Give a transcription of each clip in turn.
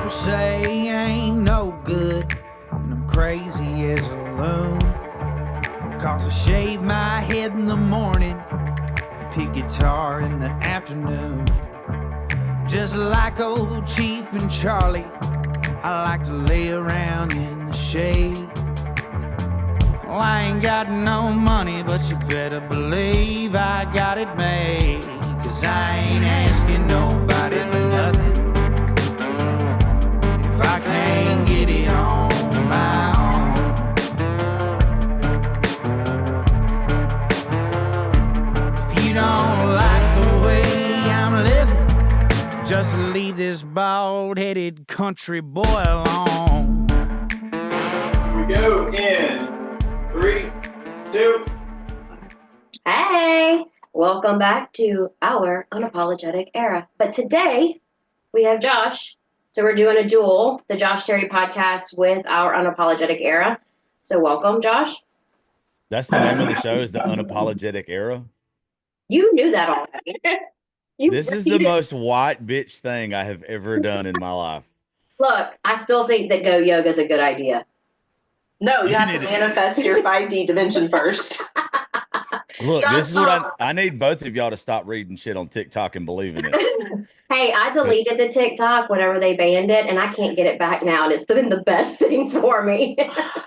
People say I ain't no good, and I'm crazy as a loon. Cause I shave my head in the morning, pick guitar in the afternoon. Just like old Chief and Charlie, I like to lay around in the shade. Well, I ain't got no money, but you better believe I got it made. Cause I ain't asking nobody for nothing if I can't get it on my own. If you don't like the way I'm living, just leave this bald-headed country boy alone. We go in 3, 2. Hey, welcome back to our Unapologetic era. But today we have Josh. So we're doing a duel, the Josh Terry podcast with our Unapologetic era. So welcome, Josh. That's the name of the show, is the Unapologetic Era. You knew that already. This is the most white bitch thing I have ever done in my life. Look, I still think that Go Yoga is a good idea. No, you have to manifest your 5D dimension first. Look, this is what I need both of y'all to stop reading shit on TikTok and believe in it. Hey, I deleted the TikTok whenever they banned it, and I can't get it back now, and it's been the best thing for me.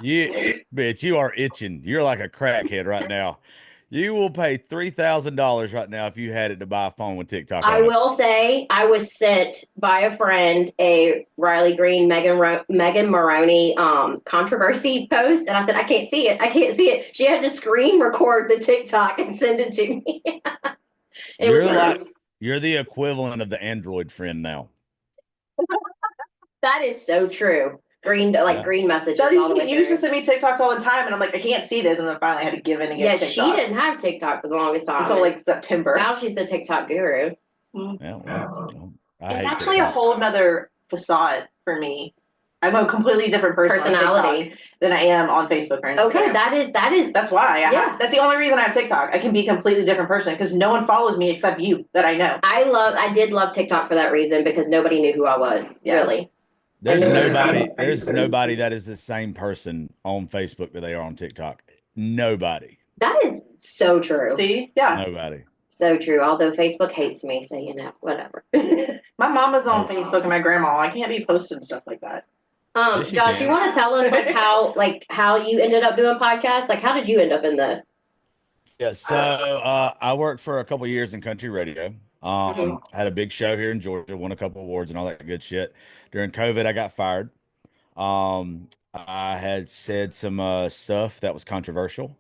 Bitch, you are itching. You're like a crackhead right now. You will pay $3,000 right now if you had it to buy a phone with TikTok on I it. will say I was sent by a friend a Riley Green, Megan Maroney controversy post, and I said, I can't see it. I can't see it. She had to screen record the TikTok and send it to me. You're the equivalent of the Android friend now. That is so true. Green messages. You used to send me TikToks all the time, and I'm like, I can't see this, and then finally I had to give in and get TikTok. She didn't have TikTok for the longest time until like September. Now she's the TikTok guru. Yeah, it's actually a whole nother facade for me. I'm a completely different personality than I am on Facebook or Instagram. Okay, that's why. That's the only reason I have TikTok. I can be a completely different person because no one follows me except you that I know. I did love TikTok for that reason because nobody knew who I was. Yeah. Really. There's nobody that is the same person on Facebook that they are on TikTok. Nobody. That is so true. See? Yeah. Nobody. So true. Although Facebook hates me, so whatever. My mama's on Facebook and my grandma. I can't be posting stuff like that. Josh, you want to tell us how you ended up doing podcasts? Like, how did you end up in this? Yeah, so I worked for a couple of years in country radio. Had a big show here in Georgia, won a couple awards and all that good shit. During COVID, I got fired. I had said some stuff that was controversial,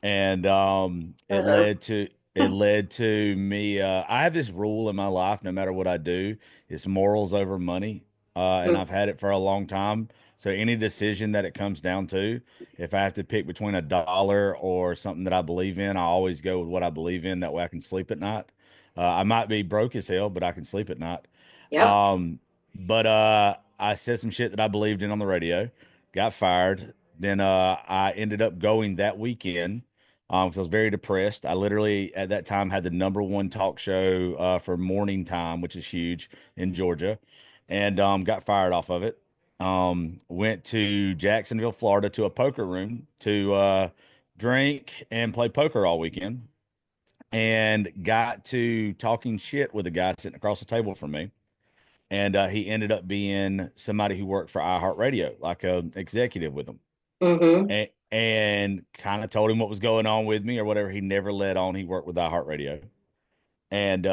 and it led to me. I have this rule in my life: no matter what I do, it's morals over money, and I've had it for a long time. So any decision that it comes down to, if I have to pick between $1 or something that I believe in, I always go with what I believe in. That way, I can sleep at night. I might be broke as hell, but I can sleep at night. Yeah. But I said some shit that I believed in on the radio, got fired. Then I ended up going that weekend because I was very depressed. I literally at that time had the #1 talk show for morning time, which is huge in Georgia, and got fired off of it. Went to Jacksonville, Florida to a poker room to drink and play poker all weekend, and got to talking shit with a guy sitting across the table from me. And he ended up being somebody who worked for iHeartRadio, like an executive with them. Mm-hmm. And kind of told him what was going on with me or whatever. He never let on he worked with iHeartRadio. And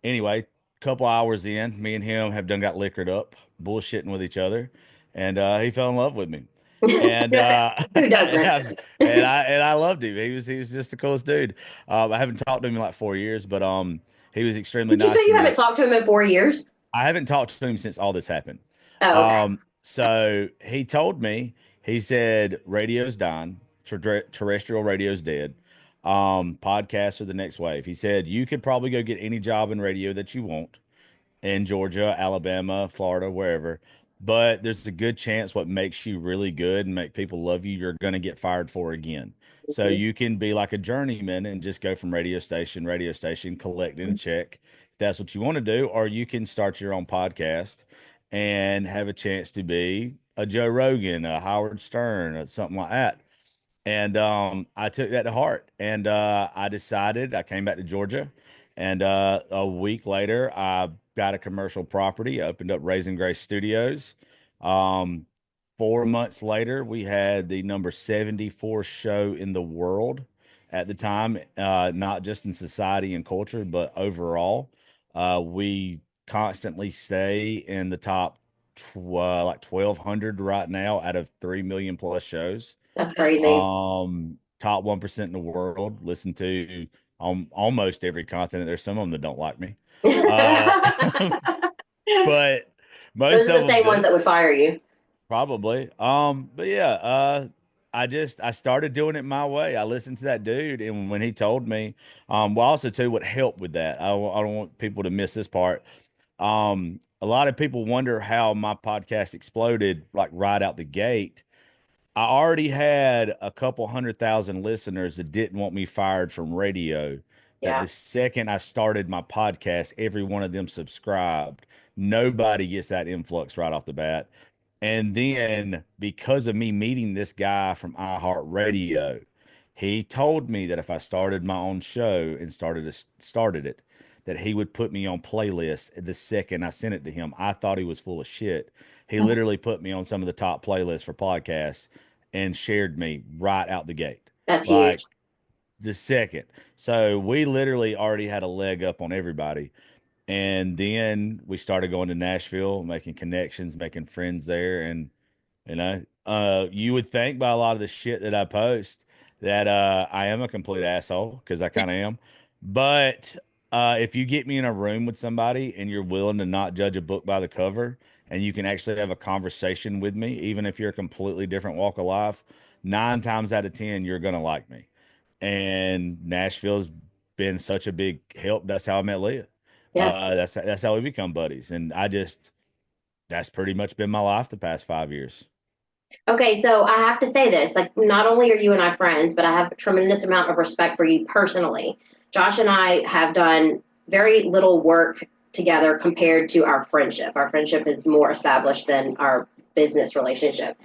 anyway, a couple hours in, me and him have got liquored up, bullshitting with each other. And he fell in love with me. And who doesn't? and I loved him. He was just the coolest dude. I haven't talked to him in like 4 years, but he was extremely nice. Did you say you haven't talked to him in 4 years? I haven't talked to him since all this happened. Oh, okay. So he told me, he said, radio's dying, terrestrial radio's dead. Podcasts are the next wave. He said, you could probably go get any job in radio that you want in Georgia, Alabama, Florida, wherever. But there's a good chance what makes you really good and make people love you, you're going to get fired for again. So you can be like a journeyman and just go from radio station, collecting a check. If that's what you want to do, or you can start your own podcast and have a chance to be a Joe Rogan, a Howard Stern, or something like that. And I took that to heart, and I decided I came back to Georgia, and a week later I got a commercial property, opened up Raising Grace Studios. Um, 4 months later, we had the number 74 show in the world at the time, not just in society and culture, but overall. We constantly stay in the top like 1,200 right now out of 3 million plus shows. That's crazy. Top 1% in the world. Listen to almost every continent. There's some of them that don't like me. But most Those are of the them same ones do, that would fire you. probably. But yeah, I started doing it my way. I listened to that dude, and when he told me, well, also too, what helped with that, I don't want people to miss this part. A lot of people wonder how my podcast exploded, like right out the gate. I already had a couple 100,000 listeners that didn't want me fired from radio. That Yeah. the second I started my podcast, every one of them subscribed. Nobody gets that influx right off the bat. And then because of me meeting this guy from iHeartRadio, he told me that if I started my own show and started it, that he would put me on playlists the second I sent it to him. I thought he was full of shit. He literally put me on some of the top playlists for podcasts and shared me right out the gate. That's Like huge. the second. So we literally already had a leg up on everybody. And then we started going to Nashville, making connections, making friends there. And, you would think by a lot of the shit that I post that I am a complete asshole, because I kind of am. But if you get me in a room with somebody and you're willing to not judge a book by the cover, and you can actually have a conversation with me, even if you're a completely different walk of life, 9 times out of 10, you're going to like me. And Nashville's been such a big help. That's how I met Leah. Yes. That's how we become buddies. And that's pretty much been my life the past 5 years. Okay, so I have to say this, like, not only are you and I friends, but I have a tremendous amount of respect for you personally. Josh and I have done very little work together compared to our friendship. Our friendship is more established than our business relationship.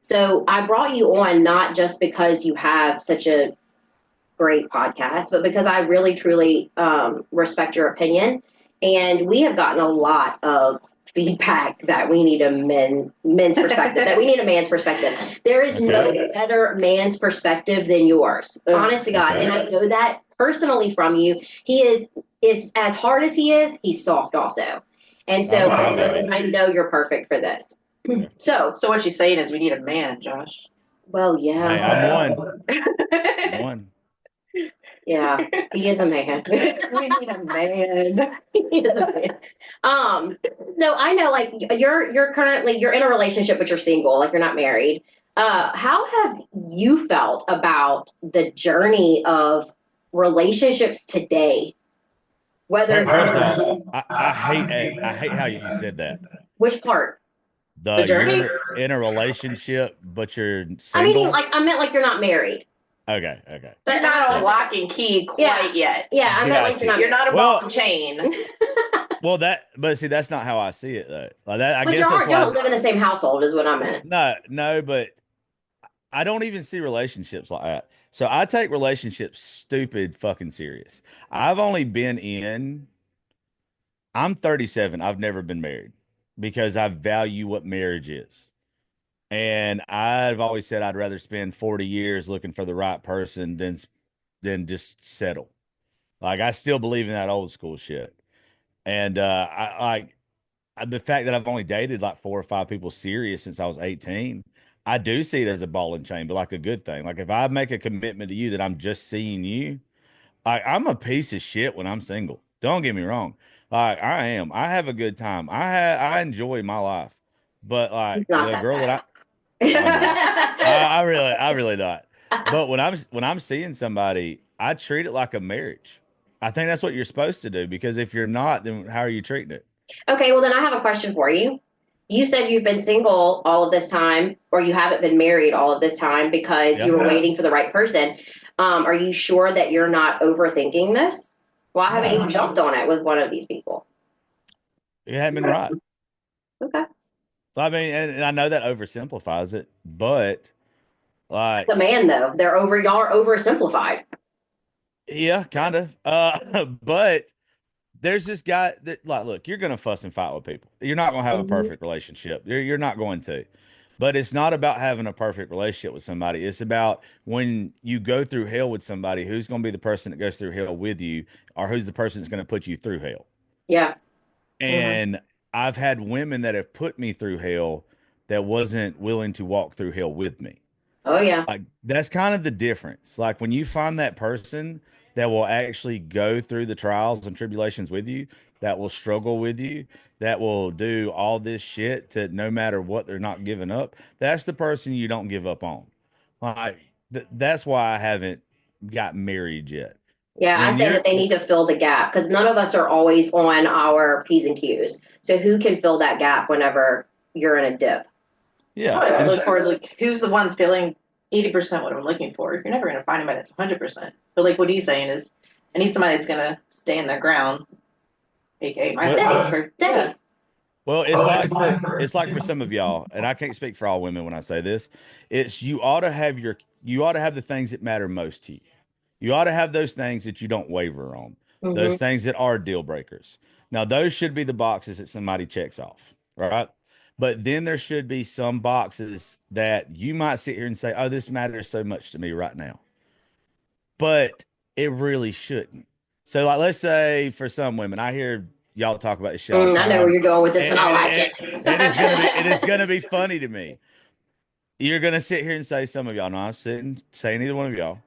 So I brought you on not just because you have such a great podcast, but because I really truly respect your opinion. And we have gotten a lot of feedback that we need a men's perspective, that we need a man's perspective. There is no better man's perspective than yours, honest to God. And I know that personally from you. He is as hard as he is, he's soft also. And so I know you're perfect for this. So what she's saying is we need a man, Josh. Well, yeah. Hey, I'm one. I'm one. Yeah, he is a man. We need a man. He is a man. No, I know, like, you're currently, you're in a relationship, but you're single, like you're not married. How have you felt about the journey of relationships today? Whether First off, I hate how you said that. which part? The journey? You're in a relationship, but you're single. I mean, like, I meant like you're not married. Okay. But You're not on lock and key quite yet. Yeah, I meant like You're not a ball and chain. Well, but see, that's not how I see it though. Like that, I but guess you that's why. don't live in the same household, is what I meant. No, but I don't even see relationships like that. So I take relationships stupid fucking serious. I've only been in. I'm 37. I've never been married because I value what marriage is. And I've always said I'd rather spend 40 years looking for the right person than just settle. Like I still believe in that old school shit. And the fact that I've only dated like 4 or 5 people serious since I was 18, I do see it as a ball and chain, but like a good thing. Like if I make a commitment to you that I'm just seeing you, I'm a piece of shit when I'm single. Don't get me wrong. Like I am. I have a good time. I enjoy my life. But like the girl that I really not. But when I'm seeing somebody, I treat it like a marriage. I think that's what you're supposed to do, because if you're not, then how are you treating it? Okay, well then I have a question for you. You said you've been single all of this time, or you haven't been married all of this time because you were waiting for the right person. Are you sure that you're not overthinking this? Why haven't you jumped on it with one of these people? It hadn't been right. Okay. I mean, and I know that oversimplifies it, but It's a like, man though. Y'all are oversimplified. yeah, kind of. But there's this guy that like, look, you're gonna fuss and fight with people. You're not gonna have a Mhm. perfect relationship. You're not going to. But it's not about having a perfect relationship with somebody. It's about when you go through hell with somebody, who's gonna be the person that goes through hell with you, or who's the person that's gonna put you through hell. Yeah. Mhm. And I've had women that have put me through hell that wasn't willing to walk through hell with me. Oh yeah. Like that's kind of the difference. Like when you find that person that will actually go through the trials and tribulations with you, that will struggle with you, that will do all this shit to no matter what they're not giving up, that's the person you don't give up on. Like that's why I haven't got married yet. Yeah, I When say you're that they need to fill the gap because none of us are always on our P's and Q's. So who can fill that gap whenever you're in a dip? I yeah, always and it's look for like who's the one feeling 80% what I'm looking for. You're never going to find anybody that's 100%. But like what he's saying is, I need somebody that's going to stay in their ground, aka well, myself. Stay, Yeah. stay. well, it's like for some of y'all, and I can't speak for all women when I say this. It's you ought to have the things that matter most to you. You ought to have those things that you don't waver on. Hmm. Those things that are deal breakers. Now, those should be the boxes that somebody checks off, right? But then there should be some boxes that you might sit here and say, "Oh, this matters so much to me right now." But it really shouldn't. So, like, let's say for some women, I hear y'all talk about this shit all the I know where time, you're going with this, and, and I and, like and, and it is it. gonna be funny to me. You're gonna sit here and say some of y'all. No, I'm sitting saying either one of y'all.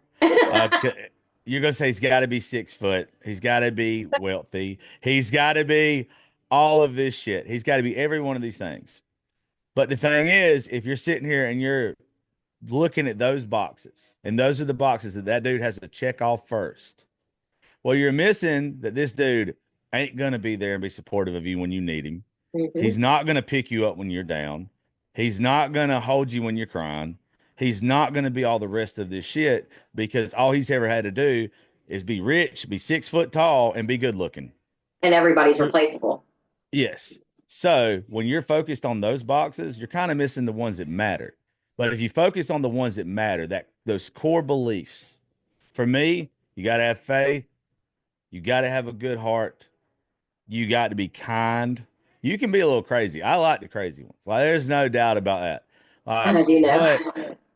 You're gonna say he's got to be 6 foot. He's got to be wealthy. He's got to be all of this shit. He's got to be every one of these things. But the thing is, if you're sitting here and you're looking at those boxes, and those are the boxes that that dude has to check off first. Well, you're missing that this dude ain't going to be there and be supportive of you when you need him. Hmm. He's not going to pick you up when you're down. He's not going to hold you when you're crying. He's not going to be all the rest of this shit because all he's ever had to do is be rich, be 6 foot tall, and be good looking. And everybody's You're, replaceable. yes. So when you're focused on those boxes, you're kind of missing the ones that matter. But if you focus on the ones that matter, that those core beliefs, for me, you got to have faith. You got to have a good heart. You got to be kind. You can be a little crazy. I like the crazy ones. Like there's no doubt about that. I do know.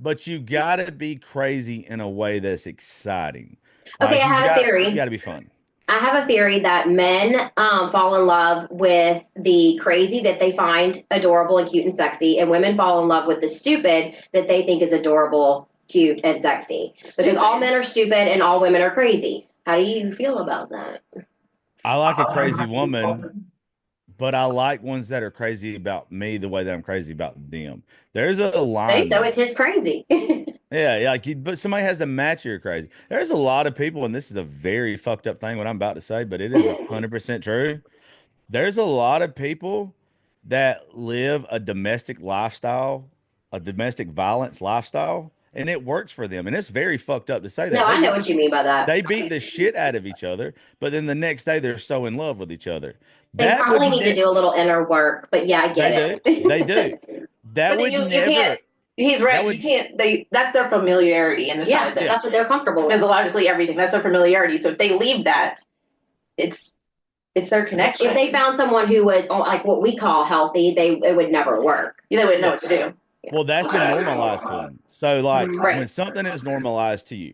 But you got to be crazy in a way that's exciting. Okay, Like I have a you theory. got to be fun. I have a theory that men fall in love with the crazy that they find adorable and cute and sexy, and women fall in love with the stupid that they think is adorable, cute, and sexy. Because all men are stupid and all women are crazy. How do you feel about that? I like a crazy woman, but I like ones that are crazy about me the way that I'm crazy about them. There's a Say line so. It's there. his crazy. Yeah, yeah, but somebody has to match your crazy. There's a lot of people, and this is a very fucked up thing what I'm about to say, but it is 100% true. There's a lot of people that live a domestic lifestyle, a domestic violence lifestyle, and it works for them. And it's very fucked up to say No, that. I know what you mean by that. They beat the shit out of each other, but then the next day they're so in love with each other. They That would probably need to ne do a little inner work, but yeah, I They do. get They do. it. That But then would you can't. never He's that right. You would can't. That's their familiarity and Yeah, decide that yeah. that's what they're comfortable with. physiologically everything. That's their familiarity. So if they leave that, it's it's their Well, connection. If they found someone who was like what we call healthy, it would never work. they wouldn't know yeah. what to do. Well, that's been normalized to them. So like Right. when something is normalized to you,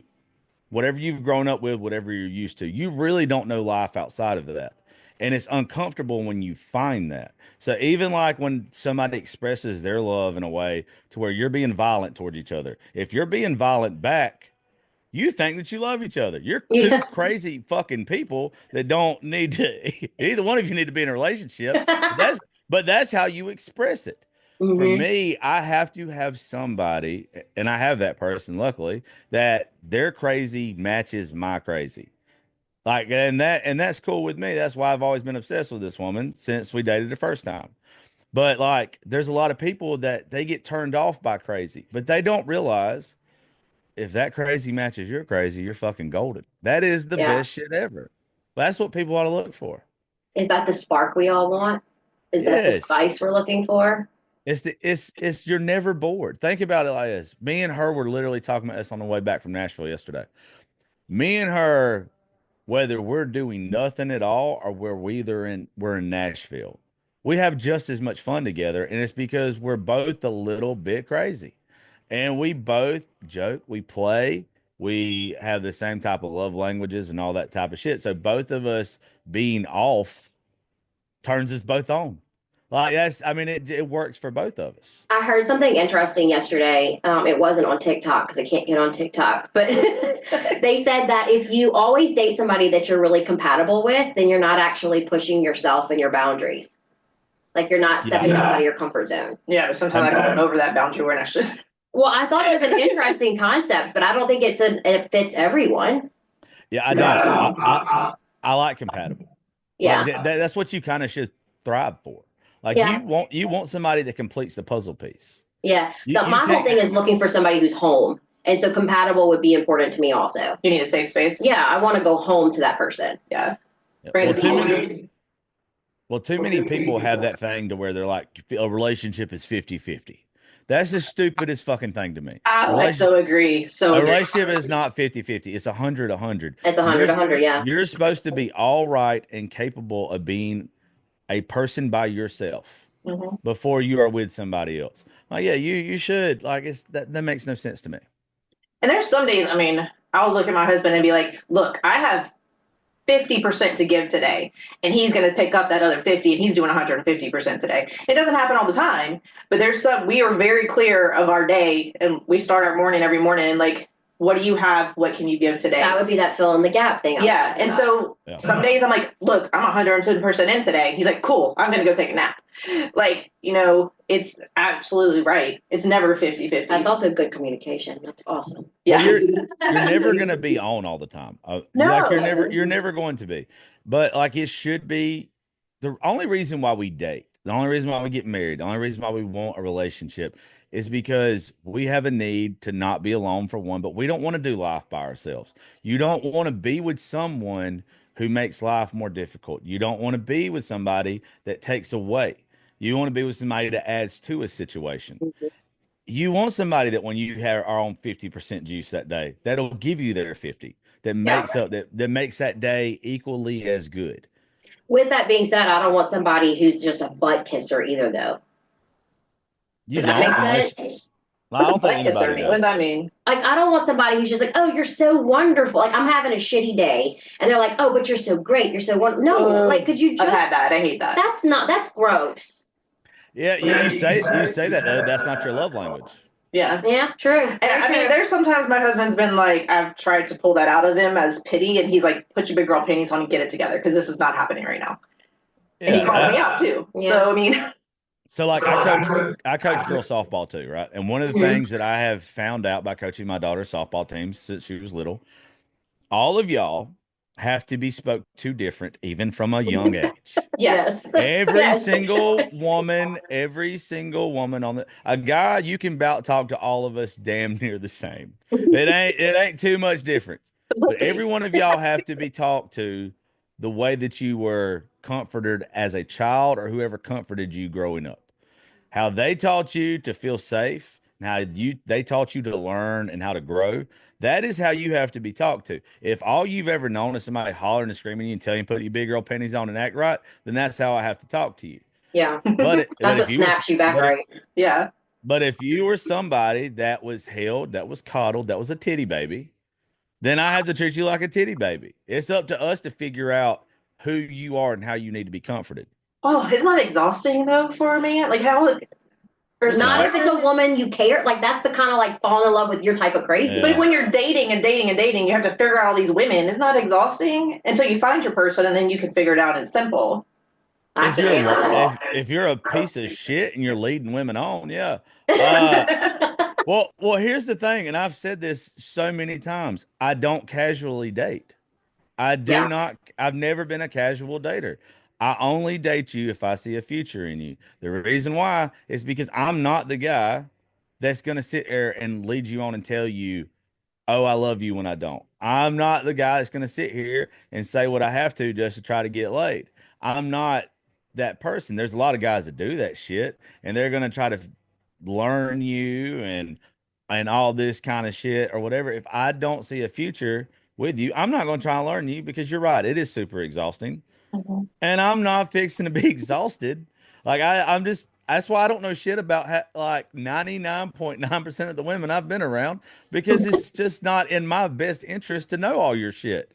whatever you've grown up with, whatever you're used to, you really don't know life outside of that. And it's uncomfortable when you find that. So even like when somebody expresses their love in a way to where you're being violent toward each other, if you're being violent back, you think that you love each other. You're two Yeah. crazy fucking people that don't need to either one of you need to be in a relationship. But that's how you express it. For Hmm. me, I have to have somebody, and I have that person, luckily, that their crazy matches my crazy. Like, and that's cool with me. That's why I've always been obsessed with this woman since we dated the first time. But like, there's a lot of people that they get turned off by crazy, but they don't realize if that crazy matches your crazy, you're fucking golden. That is the Yeah. best shit ever. That's what people ought to look for. Is that the spark we all want? Is that the Yes. spice we're looking for? It's you're never bored. Think about it like this. Me and her were literally talking about this on the way back from Nashville yesterday. Me and her, whether we're doing nothing at all or we're in Nashville, we have just as much fun together, and it's because we're both a little bit crazy. And we both joke, we play, we have the same type of love languages and all that type of shit. So both of us being off turns us both on. Like that's, I mean, it works for both of us. I heard something interesting yesterday. It wasn't on TikTok because I can't get on TikTok, but they said that if you always date somebody that you're really compatible with, then you're not actually pushing yourself and your boundaries. Like you're not stepping outside of your comfort zone. Yeah, but sometimes I go over that boundary when I should. Well, I thought it was an interesting concept, but I don't think it fits everyone. Yeah, I don't. I like compatible. Yeah. Like, that's what you kind of should thrive for. Like Yeah. you want somebody that completes the puzzle piece. Yeah. You My whole can't- thing is looking for somebody who's home. And so compatible would be important to me also. You need a safe space. Yeah, I want to go home to that person. Yeah. Well, too many people have that thing to where they're like a relationship is 50-50. That's the stupidest fucking thing to me. I so agree. A relationship is not 50-50. It's 100-100. It's 100-100, yeah. You're supposed to be all right and capable of being a person by yourself before you are with somebody else. Like, yeah, you should. Like that makes no sense to me. And there's some days, I mean, I'll look at my husband and be like, look, I have 50% to give today, and he's going to pick up that other 50, and he's doing 150% today. It doesn't happen all the time, but we are very clear of our day, and we start our morning every morning, like, what do you have? What can you give today? That would be that fill in the gap thing. Yeah. And so some days I'm like, look, I'm 110% in today. He's like, cool, I'm going to go take a nap. Like, it's absolutely right. It's never 50-50. That's also good communication. That's awesome. Yeah. Well, you're never going to be on all the time. No. Like you're never going to be. But like it should be. The only reason why we date, the only reason why we get married, the only reason why we want a relationship is because we have a need to not be alone for one, but we don't want to do life by ourselves. You don't want to be with someone who makes life more difficult. You don't want to be with somebody that takes away. You want to be with somebody that adds to a situation. You want somebody that when you are on 50% juice that day, that'll give you their 50, that makes up that makes that day equally as good. With that being said, I don't want somebody who's just a butt kisser either, though. You Does that make unless- sense? I don't think What anybody does does. that mean? Like, I don't want somebody who's just like, oh, you're so wonderful. Like, I'm having a shitty day. And they're like, oh, but you're so great. You're so wonderful. No, like, could you just. I've had that. I hate that. That's gross. Yeah, you say that though. That's not your love language. Yeah. Yeah, true. And I mean, there's sometimes my husband's been like, I've tried to pull that out of him as pity, and he's like, put your big girl panties on and get it together, because this is not happening right now. And he called me out too. Yeah. So, I mean. So like I coach girl softball too, right? And one of the things that I have found out by coaching my daughter's softball team since she was little, all of y'all have to be spoke to different, even from a young age. Yes. Every Yes. single woman on a guy, you can about talk to all of us damn near the same. It ain't too much difference. But every one of y'all have to be talked to the way that you were comforted as a child or whoever comforted you growing up. How they taught you to feel safe, and how they taught you to learn and how to grow. That is how you have to be talked to. If all you've ever known is somebody hollering and screaming at you and telling you to put your big girl panties on and act right, then that's how I have to talk to you. Yeah. But That's what snaps you back right. Yeah. But if you were somebody that was held, that was coddled, that was a titty baby, then I have to treat you like a titty baby. It's up to us to figure out who you are and how you need to be comforted. Oh, isn't that exhausting though for a man? Like how? Not if it's a woman you care. Like, that's the kind of like falling in love with your type of crazy. Yeah. But when you're dating and dating and dating, you have to figure out all these women. Isn't that exhausting? Until you find your person, and then you can figure it out. It's simple. I can answer that. If you're a piece of shit and you're leading women on, yeah. Well, here's the thing, and I've said this so many times. I don't casually date. I do not. I've never been a casual dater. I only date you if I see a future in you. The reason why is because I'm not the guy that's going to sit there and lead you on and tell you, oh, I love you when I don't. I'm not the guy that's going to sit here and say what I have to just to try to get laid. I'm not that person. There's a lot of guys that do that shit, and they're gonna try to learn you and all this kind of shit or whatever. If I don't see a future with you, I'm not gonna try and learn you because you're right. It is super exhausting, Mhm. and I'm not fixing to be exhausted. Like I'm just. That's why I don't know shit about like 99.9% of the women I've been around because it's just not in my best interest to know all your shit.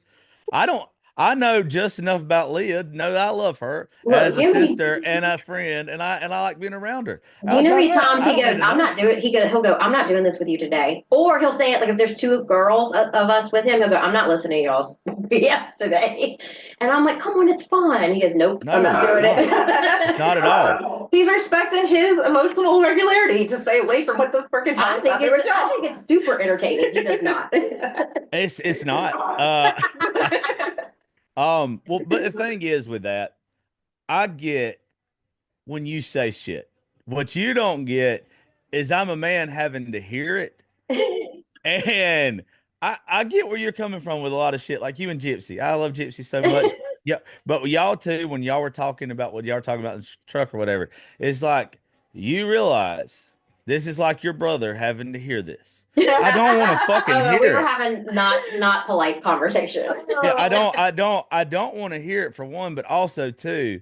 I don't. I know just enough about Leah to know that I love her Look, as a you know, sister and a friend, and I like being around her. do you know how Outside of many that, times I he don't need goes, to I'm know. not doing, he'll go, I'm not doing this with you today. Or he'll say it like if there's two girls of us with him, he'll go, I'm not listening to y'all's BS today. And I'm like, come on, it's fun. He goes, nope, I'm No, not it's doing not. it. It's not at all. He's respecting his emotional regularity to stay away from what the freaking hell is happening with I y'all. think it's super entertaining. He does not. It's not. Well, but the thing is with that, I get when you say shit. What you don't get is I'm a man having to hear it. And I get where you're coming from with a lot of shit, like you and Gypsy. I love Gypsy so much. Yeah, but y'all too, when y'all were talking about what y'all were talking about in the truck or whatever, it's like you realize this is like your brother having to hear this. I don't want to fucking Oh, no, we hear were it. having not polite conversation. Yeah, I don't want to hear it for one, but also two,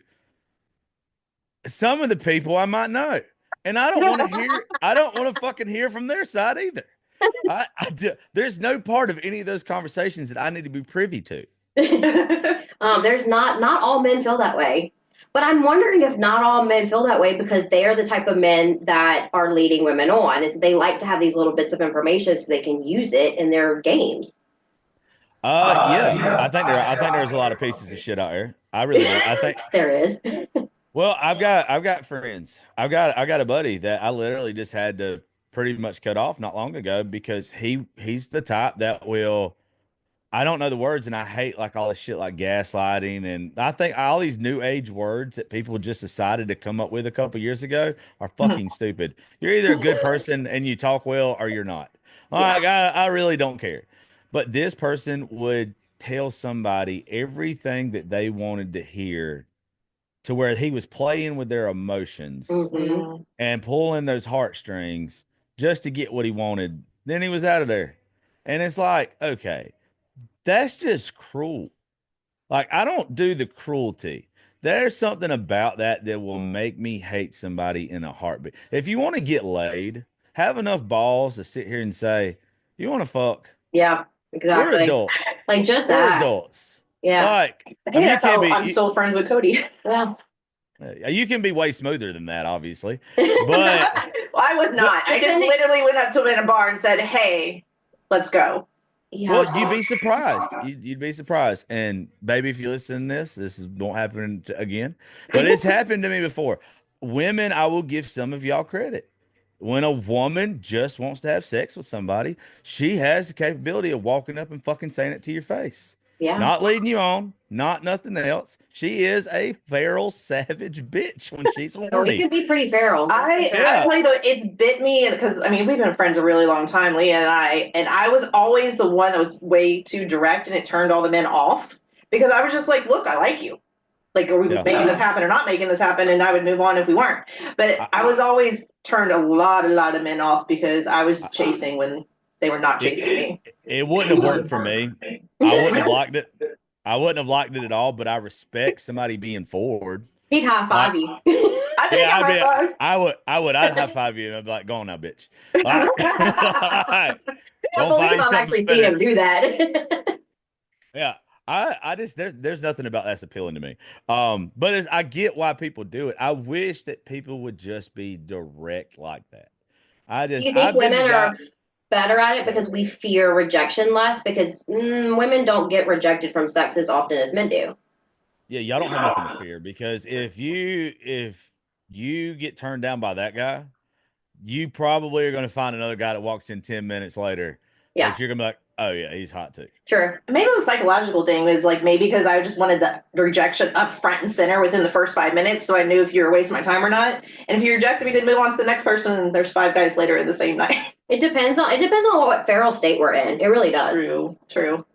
some of the people I might know. And I don't want to fucking hear from their side either. There's no part of any of those conversations that I need to be privy to. There's not all men feel that way. But I'm wondering if not all men feel that way because they are the type of men that are leading women on. Is they like to have these little bits of information so they can use it in their games. Yeah, I think there's a lot of pieces of shit out there. I really do. I think, There is. well, I've got friends. I got a buddy that I literally just had to pretty much cut off not long ago because he's the type that will, I don't know the words, and I hate like all this shit like gaslighting, and I think all these new age words that people just decided to come up with a couple years ago are fucking stupid. You're either a good person and you talk well, or you're not. Yeah. Like I really don't care. But this person would tell somebody everything that they wanted to hear to where he was playing with their emotions Mm-hmm. and pulling those heartstrings just to get what he wanted. Then he was out of there. And it's like, okay. That's just cruel. Like, I don't do the cruelty. There's something about that that will make me hate somebody in a heartbeat. If you want to get laid, have enough balls to sit here and say, you want to fuck? Yeah, We're exactly. adults. Like just We're that. adults. Yeah. Like, I I think mean, you that's how can't be, I'm still friends with Cody. Yeah. you can be way smoother than that, obviously. Well, But, I was not. I just literally went up to him in a bar and said, "Hey, let's go." Yeah. well, you'd be surprised. You'd be surprised. And baby, if you listen to this won't happen again. But it's happened to me before. Women, I will give some of y'all credit. When a woman just wants to have sex with somebody, she has the capability of walking up and fucking saying it to your face. Yeah. Not leading you on, not nothing else. She is a feral, savage bitch when she's So we horny. could be pretty feral. I tell you though, it bit me because I mean we've been friends a really long time, Leah and I was always the one that was way too direct, and it turned all the men off because I was just like, look, I like you. Like, are we Yeah. making this happen or not making this happen? And I would move on if we weren't. But I was always turned a lot of men off because I was chasing when they were not chasing me. It wouldn't have worked for me. I wouldn't have liked it. I wouldn't have liked it at all, but I respect somebody being forward. He'd high five you. I think Yeah, I'd high I five you and I'd be like, go on now, bitch. Like, I go believe find I've something actually seen better. him do that. Yeah. I just there's nothing about that's appealing to me. But I get why people do it. I wish that people would just be direct like that. Do you think women are better at it because we fear rejection less? Because women don't get rejected from sex as often as men do. Yeah, y'all don't have nothing to fear because if you get turned down by that guy, you probably are going to find another guy that walks in 10 minutes later. Yeah. That you're going to be like, oh yeah, he's hot too. Sure. maybe the psychological thing was like maybe because I just wanted the rejection up front and center within the first 5 minutes, so I knew if you were wasting my time or not. And if you rejected me, then move on to the next person, and there's 5 guys later in the same night. It depends on what feral state we're in. It really does. True.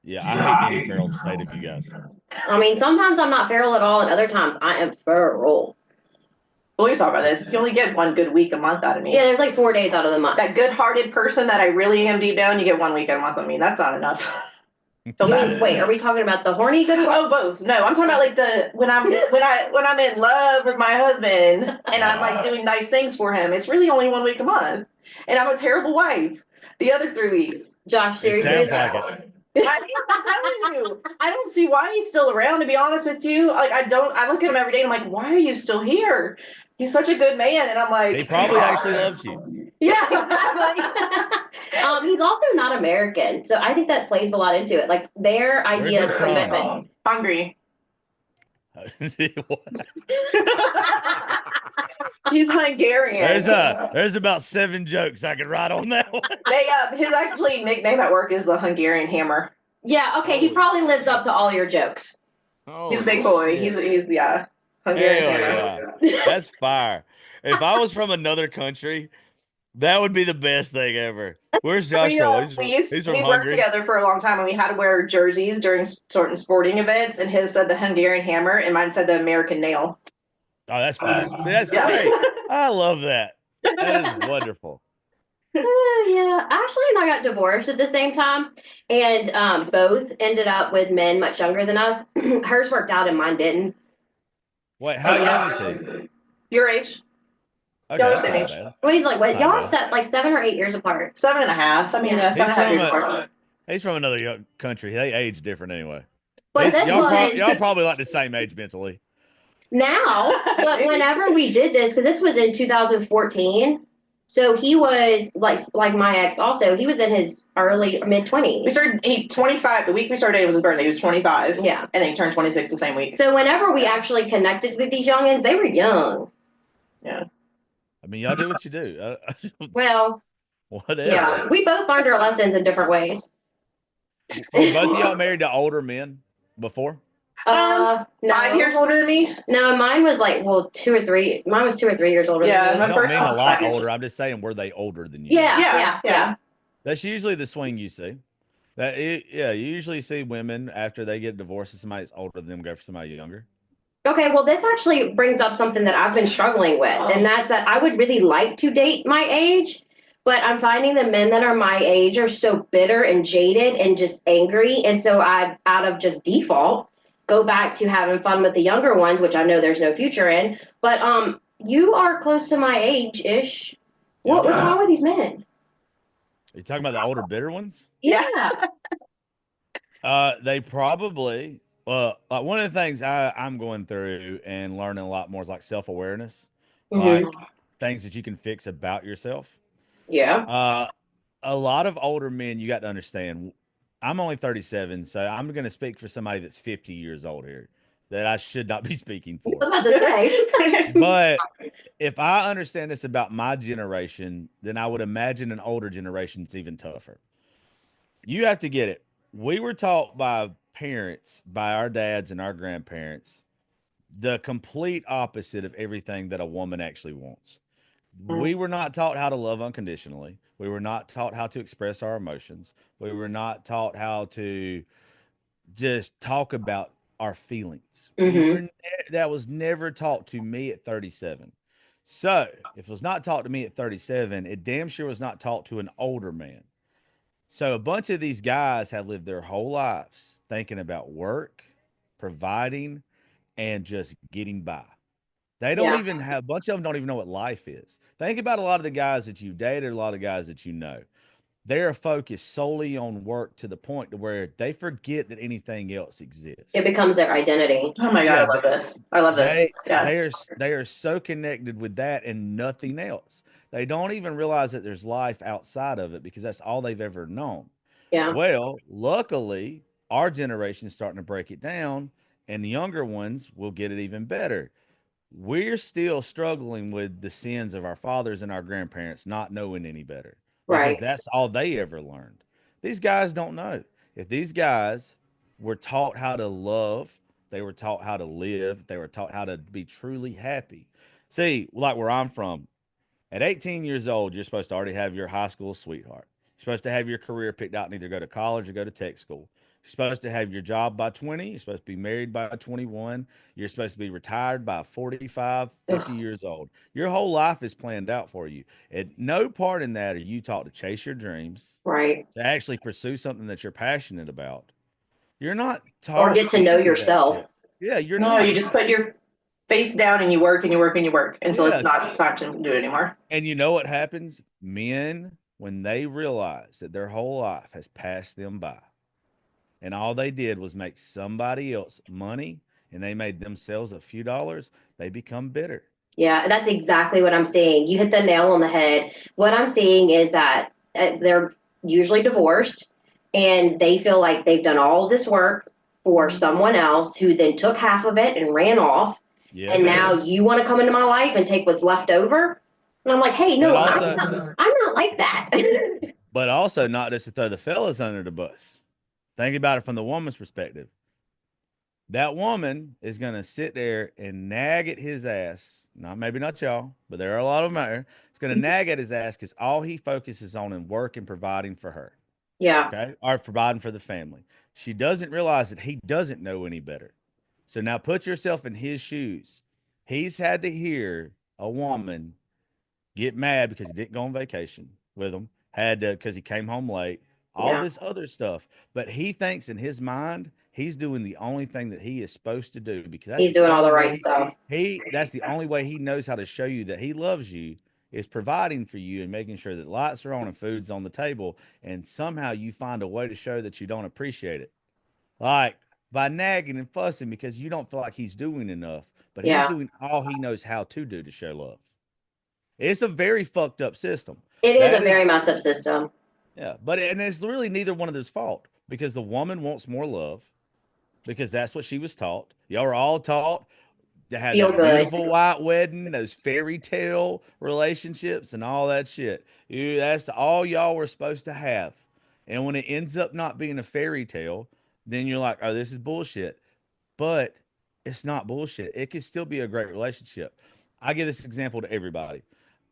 Yeah, I hate any feral state of you guys. I mean, sometimes I'm not feral at all, and other times I am feral. Well, we talk about this. You only get 1 good week a month out of me. Yeah, there's like 4 days out of the month. That good-hearted person that I really am deep down, you get 1 week a month. I mean, that's not enough. Feel You bad. mean, wait, are we talking about the horny good one? Oh, both. No, I'm talking about like when I'm in love with my husband and I'm like doing nice things for him. It's really only 1 week a month, and I'm a terrible wife. The other 3 weeks. Josh, It seriously? sounds like it. I'm telling you, I don't see why he's still around. To be honest with you, like I don't. I look at him every day and I'm like, why are you still here? He's such a good man, and I'm like, He probably actually loves you. yeah, exactly. He's also not American, so I think that plays a lot into it. Like their idea he of from? commitment. Hungry. What? He's Hungarian. There's about 7 jokes I could write on that one. His actually nickname at work is the Hungarian Hammer. Yeah, okay, he probably lives up to all your jokes. He's a big boy. He's yeah. Hungarian Hell Hammer. yeah. That's fire. If I was from another country, that would be the best thing ever. Where's Joshua? We He's from worked Hungary. together for a long time, and we had to wear jerseys during certain sporting events. And his said the Hungarian Hammer, and mine said the American Nail. Oh, that's fine. See, that's Yeah. great. I love that. That is wonderful. Yeah, Ashley and I got divorced at the same time, and both ended up with men much younger than us. Hers worked out and mine didn't. Wait, how young is he? Your age? Okay, Y'all that's are not same age. bad. Well, he's like, wait, Not y'all are bad. set like 7 or 8 years apart. 7.5. I mean, Yeah. 7.5 years apart. He's from another country. They age different anyway. But this was Y'all probably like the same age mentally. now, but whenever we did this, because this was in 2014, so he was like my ex also, he was in his early mid 20s. He 25. The week we started dating was his birthday. He was 25. Yeah. And then he turned 26 the same week. So whenever we actually connected with these youngins, they were young. Yeah. I mean, y'all do what you do. Well, Whatever. yeah, we both learned our lessons in different ways. Were both of y'all married to older men before? No. 5 years older than me. No, mine was like 2 or 3. Mine was 2 or 3 years older Yeah, than I me. my don't first mean a one's lot 5 years. older. I'm just saying, were they older than you? Yeah. That's usually the swing you see. You usually see women after they get divorced, somebody that's older than them go for somebody younger. Okay, well, this actually brings up something that I've been struggling with, and that's that I would really like to date my age, but I'm finding the men that are my age are so bitter and jaded and just angry, and so I, out of just default, go back to having fun with the younger ones, which I know there's no future in. But you are close to my age-ish. What's wrong with these men? Are you talking about the older, bitter ones? Yeah. They probably. Like one of the things I'm going through and learning a lot more is like self-awareness, like things that you can fix about yourself. Yeah. A lot of older men, you got to understand. I'm only 37, so I'm going to speak for somebody that's 50 years old here that I should not be speaking for. I was about to say. But if I understand this about my generation, then I would imagine an older generation is even tougher. You have to get it. We were taught by parents, by our dads and our grandparents, the complete opposite of everything that a woman actually wants. We were not taught how to love unconditionally. We were not taught how to express our emotions. We were not taught how to just talk about our feelings. That was never taught to me at 37. So if it was not taught to me at 37, it damn sure was not taught to an older man. So a bunch of these guys have lived their whole lives thinking about work, providing, and just getting by. They don't even have, a bunch of them don't even know what life is. Think about a lot of the guys that you've dated, a lot of the guys that you know. They're focused solely on work to the point to where they forget that anything else exists. It becomes their identity. Oh my God, Yeah, I love this. I love this. They are so connected with that and nothing else. They don't even realize that there's life outside of it because that's all they've ever known. Yeah. Well, luckily, our generation is starting to break it down, and the younger ones will get it even better. We're still struggling with the sins of our fathers and our grandparents not knowing any better because Right. that's all they ever learned. These guys don't know. If these guys were taught how to love, they were taught how to live, they were taught how to be truly happy. See, like where I'm from, at 18 years old, you're supposed to already have your high school sweetheart. You're supposed to have your career picked out and either go to college or go to tech school. You're supposed to have your job by 20. You're supposed to be married by 21. You're supposed to be retired by 45, 50 Ugh, years old. Your whole life is planned out for you. At no part in that are you taught to chase your dreams, right. to actually pursue something that you're passionate about. You're not Or taught get to know any of that yourself. shit. Yeah, you're No, you not. just put your face down and you work and you work and you work until Yeah. it's not time to do it anymore. And you know what happens? Men, when they realize that their whole life has passed them by and all they did was make somebody else money and they made themselves a few dollars, they become bitter. Yeah, that's exactly what I'm seeing. You hit the nail on the head. What I'm seeing is that they're usually divorced and they feel like they've done all of this work for someone else who then took half of it and ran off. And Yes. now you want to come into my life and take what's left over? And I'm like, hey, But no, also, I'm not like that. but also not just to throw the fellas under the bus. Think about it from the woman's perspective. That woman is going to sit there and nag at his ass. Not maybe not y'all, but there are a lot of them out there. It's going to nag at his ass because all he focuses on in work and providing for her. Yeah, Okay. Or providing for the family. She doesn't realize that he doesn't know any better. So now put yourself in his shoes. He's had to hear a woman get mad because he didn't go on vacation with him, had to because he came home late, all yeah. this other stuff. But he thinks in his mind he's doing the only thing that he is supposed to do because that's He's the doing all the only right way stuff. that's the only way he knows how to show you that he loves you is providing for you and making sure that lights are on and food's on the table. And somehow you find a way to show that you don't appreciate it. Like by nagging and fussing because you don't feel like he's doing enough, but he's Yeah, doing all he knows how to do to show love. It's a very fucked up system. it is a That is, very messed up system. yeah, but and it's really neither one of theirs fault because the woman wants more love because that's what she was taught. Y'all are all taught to have Feel that good. beautiful white wedding, those fairy tale relationships, and all that shit. That's all y'all were supposed to have. And when it ends up not being a fairy tale, then you're like, oh, this is bullshit. But it's not bullshit. It can still be a great relationship. I give this example to everybody.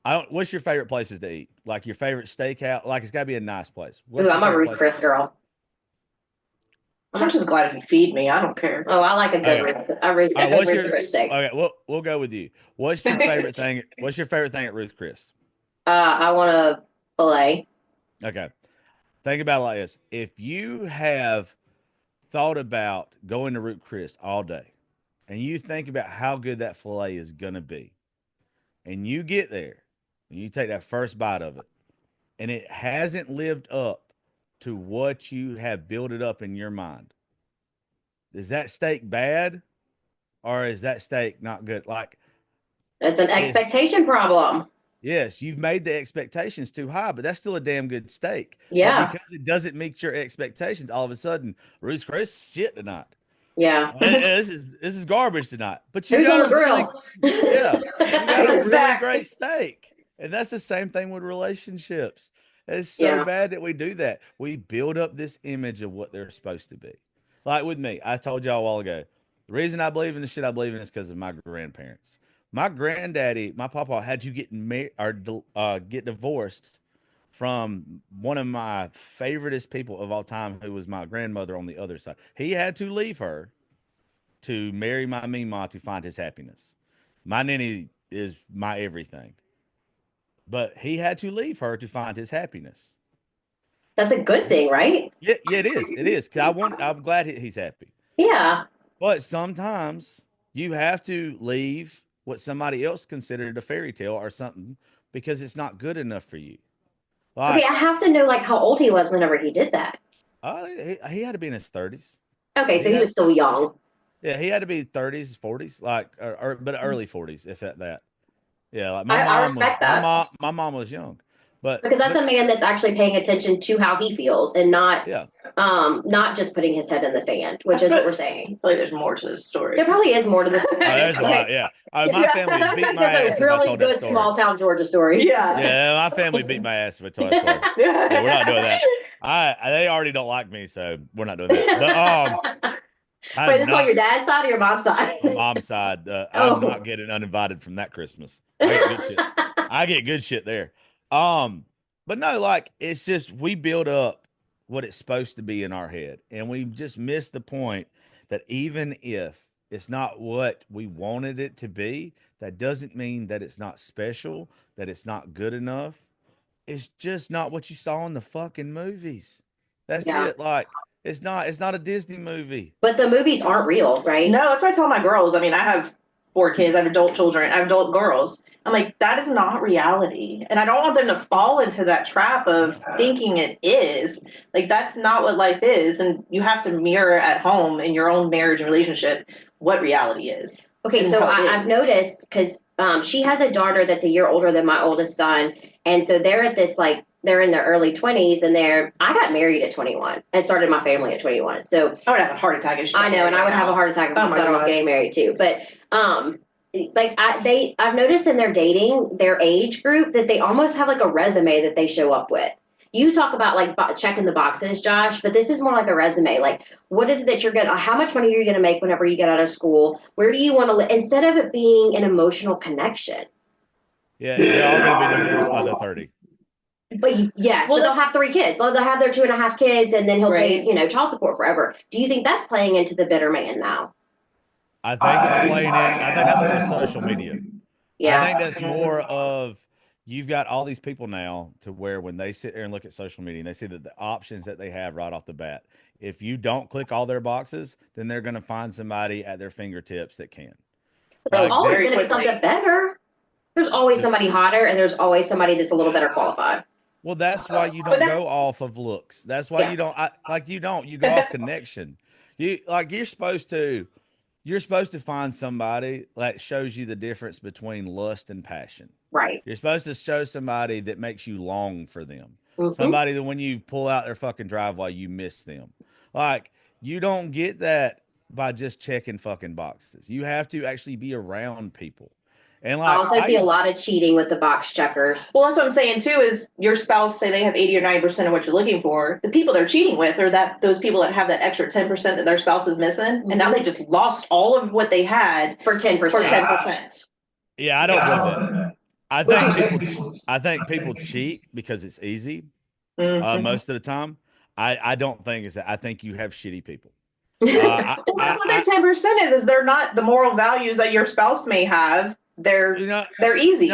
I don't. What's your favorite places to eat? Like your favorite steakhouse? Like it's got to be a nice place. Ooh, What's your I'm a favorite Ruth place? Chris girl. I'm just glad if you feed me. I don't care. Oh, I like a good Okay. All A right. good What's Ruth your? Chris steak. Okay. We'll go with you. What's your favorite thing? What's your favorite thing at Ruth Chris? I want a fillet. Okay. Think about it like this. If you have thought about going to Ruth Chris all day, and you think about how good that fillet is gonna be, and you get there, and you take that first bite of it, and it hasn't lived up to what you have built it up in your mind. Is that steak bad or is that steak not good? Like It's an it's expectation problem. yes, you've made the expectations too high, but that's still a damn good steak. But Yeah, because it doesn't meet your expectations, all of a sudden, Ruth's Chris shit tonight. yeah. This is garbage tonight. But you Who's on got the a really grill? yeah, you got a Who's really back? great steak. And that's the same thing with relationships. It's so Yeah, bad that we do that. We build up this image of what they're supposed to be. Like with me, I told y'all a while ago, the reason I believe in the shit I believe in is because of my grandparents. My granddaddy, my papa had to get married or get divorced from one of my favoriteest people of all time, who was my grandmother on the other side. He had to leave her to marry my Mima to find his happiness. My nanny is my everything. But he had to leave her to find his happiness. that's a good thing, right? Yeah, yeah, it is. It is. 'Cause I'm glad he's happy. Yeah, But sometimes you have to leave what somebody else considered a fairy tale or something because it's not good enough for you. okay, I Like, have to know like how old he was whenever he did that. he had to be in his 30s. Okay, so He he had, was still young. yeah, he had to be 30s, 40s, like, but early 40s, if at that. Yeah, like I respect that my mom was young, but because that's a man that's actually paying attention to how he feels and yeah, not just putting his head in the sand, which is what we're saying. Like there's more to this story. There probably is more to this story. oh, there's a lot. Okay. Yeah, my family would beat my ass That's a if I really told that good story. small town Georgia story. Yeah. Yeah, my family beat my ass if I told that story. Yeah, we're not doing that. They already don't like me, so we're not doing that. But Wait, I'm this is on not your dad's side or your mom's side? my mom's side. Oh. I'm not getting uninvited from that Christmas. I get good shit. I get good shit there. But no, like it's just we build up what it's supposed to be in our head. And we just missed the point that even if it's not what we wanted it to be, that doesn't mean that it's not special, that it's not good enough. It's just not what you saw in the fucking movies. That's Yeah. it. Like it's not a Disney movie. But the movies aren't real, right? No, that's what I tell my girls. I mean, I have 4 kids, I have adult children, I have adult girls. I'm like, that is not reality. And I don't want them to fall into that trap of thinking it is. Like, that's not what life is. And you have to mirror at home in your own marriage and relationship what reality is. Okay, so I've noticed because she has a daughter that's a year older than my oldest son, and so they're at this like they're in their early 20s, and I got married at 21 and started my family at 21. So I would have a heart attack. I know, and I would have a heart attack if my son was getting married too. But I've noticed in their dating, their age group, that they almost have like a resume that they show up with. You talk about like checking the boxes, Josh, but this is more like a resume. Like, what is it that you're gonna? How much money are you gonna make whenever you get out of school? Where do you want to live? Instead of it being an emotional connection. Yeah, they're all going to be divorced by the 30. But yes, but they'll have 3 kids. They'll have their 2.5 kids, and then he'll pay child support forever. Do you think that's playing into the bitter man now? I think it's playing in. I think that's more social media. Yeah, I think that's more of you've got all these people now to where when they sit there and look at social media and they see that the options that they have right off the bat, if you don't click all their boxes, then they're going to find somebody at their fingertips that can. but there's always going to be something better. There's always somebody hotter, and there's always somebody that's a little better qualified. Well, that's why you don't go off of looks. That's why you don't you go off connection. You're supposed to find somebody that shows you the difference between lust and passion. Right. You're supposed to show somebody that makes you long for them. Mm-hmm. Somebody that when you pull out their fucking driveway, you miss them. Like, you don't get that by just checking fucking boxes. You have to actually be around people. And like, I also see a lot of cheating with the box checkers. Well, that's what I'm saying too, is your spouse, say they have 80 or 90% of what you're looking for. The people they're cheating with are those people that have that extra 10% that their spouse is missing. Mm-hmm. And now they just lost all of what they had for 10%. For 10%. Yeah, I don't believe that. I think people cheat because it's easy. Mm-hmm. Most of the time. I don't think it's that. I think you have shitty people. That's what their 10% is they're not the moral values that your spouse may have. They're easy.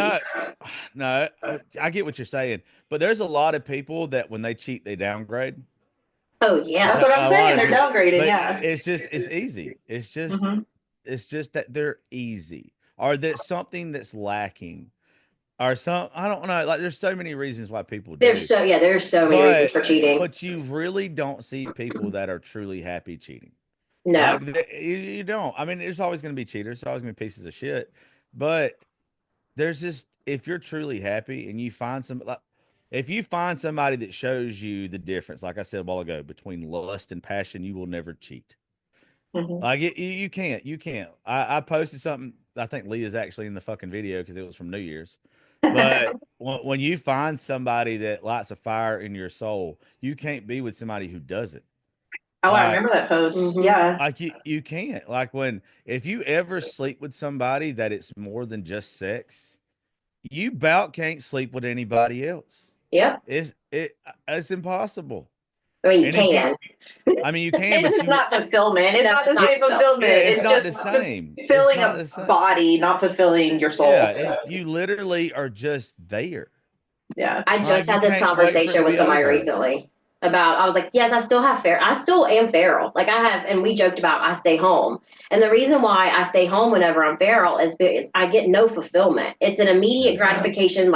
No, I get what you're saying, but there's a lot of people that when they cheat, they downgrade. Oh yeah, that's what I'm saying. They're downgrading. Yeah, it's easy. It's just that they're easy, or there's something that's lacking, or I don't know. Like, there's so many reasons why people do. There's so many reasons for cheating. But you really don't see people that are truly happy cheating. No, you don't. I mean, there's always going to be cheaters. There's always going to be pieces of shit. But there's just, if you're truly happy and you find if you find somebody that shows you the difference, like I said a while ago, between lust and passion, you will never cheat. Mm-hmm. Like you can't. I posted something. I think Leah's actually in the fucking video because it was from New Year's. But when you find somebody that lights a fire in your soul, you can't be with somebody who doesn't. Oh, I remember that post. Mm-hmm. Yeah. Like you can't. Like, if you ever sleep with somebody that it's more than just sex, you about can't sleep with anybody else. Yeah. It's impossible. I mean, you can. You can, but it's not fulfillment. It's not the same fulfillment. It's not just the same. Fulfilling a body, not fulfilling your soul. Yeah, you literally are just there. Yeah. I just had this conversation with somebody recently. I was like, yes, I still am feral. Like, and we joked about I stay home. And the reason why I stay home whenever I'm feral is because I get no fulfillment. It's an immediate gratification,